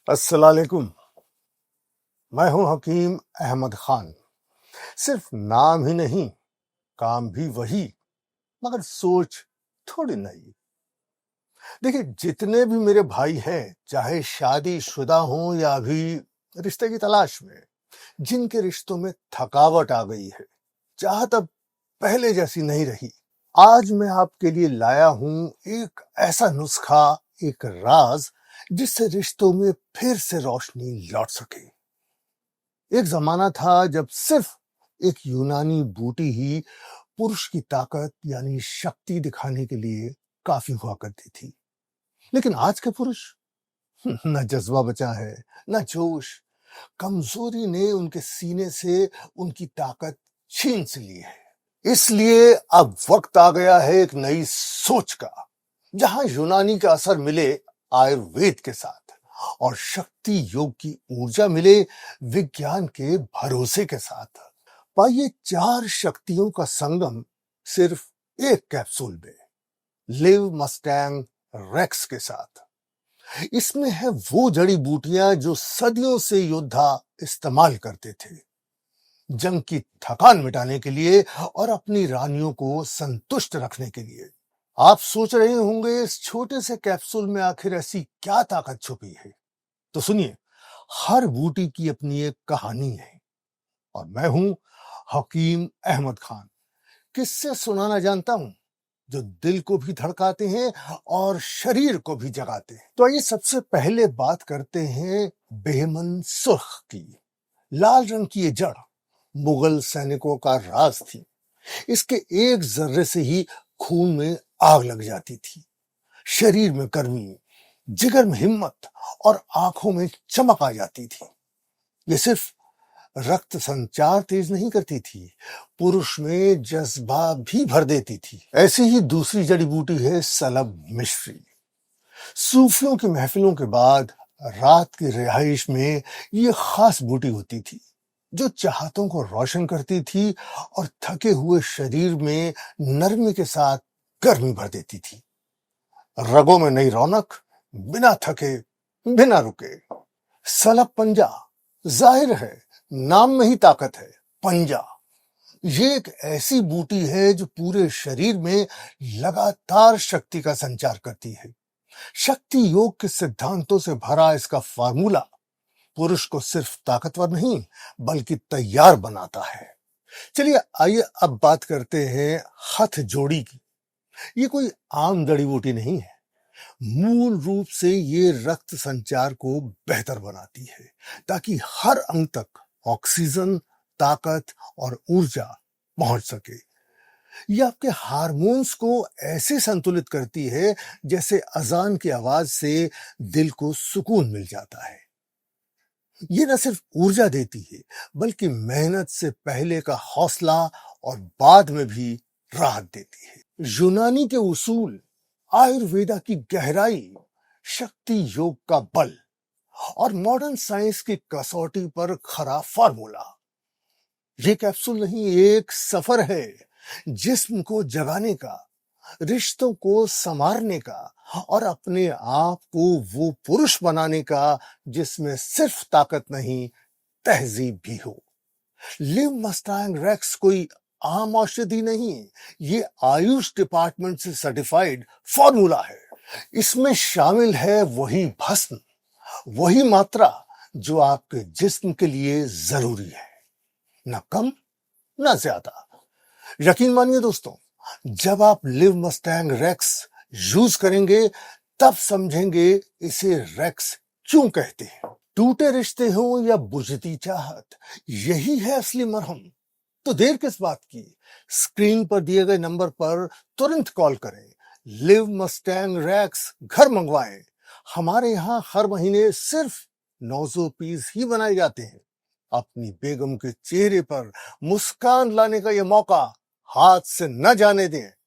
अस्सलामुअलैकुम। मैं हूं हकीम अहमद खान। सिर्फ नाम ही नहीं, काम भी वही, मगर सोच थोड़ी नई। देखिए, जितने भी मेरे भाई हैं, चाहे शादीशुदा हों या अभी रिश्ते की तलाश में, जिनके रिश्तों में थकावट आ गई है, चाहत अब पहले जैसी नहीं रही, आज मैं आपके लिए लाया हूं एक ऐसा नुस्खा, एक राज, जिससे रिश्तों में फिर से रोशनी लौट सके। एक जमाना था जब सिर्फ एक यूनानी बूटी ही पुरुष की ताकत यानी शक्ति दिखाने के लिए काफी हुआ करती थी। लेकिन आज के पुरुष न जज्बा बचा है, न जोश। कमजोरी ने उनके सीने से उनकी ताकत छीन सी ली है। इसलिए अब वक्त आ गया है एक नई सोच का, जहां यूनानी का असर मिले आयुर्वेद के साथ और शक्ति योग की ऊर्जा मिले विज्ञान के भरोसे के साथ। पाइए 4 शक्तियों का संगम सिर्फ एक कैप्सूल में, लिव मस्टैंग रेक्स के साथ। इसमें है वो जड़ी बूटियां जो सदियों से योद्धा इस्तेमाल करते थे, जंग की थकान मिटाने के लिए और अपनी रानियों को संतुष्ट रखने के लिए। आप सोच रहे होंगे, इस छोटे से कैप्सूल में आखिर ऐसी क्या ताकत छुपी है? तो सुनिए, हर बूटी की अपनी एक कहानी है और मैं हूं हकीम अहमद खान। किस्से सुनाना जानता हूं जो दिल को भी धड़काते हैं और शरीर को भी जगाते हैं। तो आइए सबसे पहले बात करते हैं बेमन सुर्ख की। लाल रंग की ये जड़ मुगल सैनिकों का राज थी। इसके एक जर्रे से ही खून में आग लग जाती थी, शरीर में गर्मी, जिगर में हिम्मत और आंखों में चमक आ जाती थी। ये सिर्फ रक्त संचार तेज नहीं करती थी, पुरुष में जज्बा भी भर देती थी। ऐसी ही दूसरी जड़ी बूटी है सलब मिश्री। सूफियों की महफिलों के बाद रात की रिहाइश में ये खास बूटी होती थी, जो चाहतों को रोशन करती थी और थके हुए शरीर में नरमी के साथ गर्मी भर देती थी। रगों में नई रौनक, बिना थके, बिना रुके। सलब पंजा, जाहिर है नाम में ही ताकत है। पंजा ये एक ऐसी बूटी है जो पूरे शरीर में लगातार शक्ति का संचार करती है। शक्ति योग के सिद्धांतों से भरा इसका फार्मूला पुरुष को सिर्फ ताकतवर नहीं बल्कि तैयार बनाता है। चलिए आइए अब बात करते हैं हथ जोड़ी की। ये कोई आम जड़ी बूटी नहीं है। मूल रूप से ये रक्त संचार को बेहतर बनाती है, ताकि हर अंग तक ऑक्सीजन, ताकत और ऊर्जा पहुंच सके। ये आपके हार्मोन्स को ऐसे संतुलित करती है जैसे अजान की आवाज से दिल को सुकून मिल जाता है। ये न सिर्फ ऊर्जा देती है बल्कि मेहनत से पहले का हौसला और बाद में भी राहत देती है। यूनानी के उसूल, आयुर्वेदा की गहराई, शक्ति योग का बल और मॉडर्न साइंस की कसौटी पर खरा फार्मूला। ये कैप्सूल नहीं, एक सफर है जिस्म को जगाने का, रिश्तों को संवारने का और अपने आप को वो पुरुष बनाने का जिसमें सिर्फ ताकत नहीं, तहजीब भी हो। लिव मस्टैंग रेक्स कोई आम औषधि नहीं, ये आयुष डिपार्टमेंट से सर्टिफाइड फॉर्मूला है। इसमें शामिल है वही भस्म, वही मात्रा जो आपके जिस्म के लिए जरूरी है, ना कम ना ज्यादा। यकीन मानिए दोस्तों, जब आप लिव मस्टैंग रेक्स यूज करेंगे तब समझेंगे इसे रेक्स क्यों कहते हैं। टूटे रिश्ते हो या बुझती चाहत, यही है असली मरहम। तो देर किस बात की, स्क्रीन पर दिए गए नंबर पर तुरंत कॉल करें। लिव मस्टैंग रेक्स घर मंगवाएं। हमारे यहां हर महीने सिर्फ 900 पीस ही बनाए जाते हैं। अपनी बेगम के चेहरे पर मुस्कान लाने का यह मौका हाथ से न जाने दें।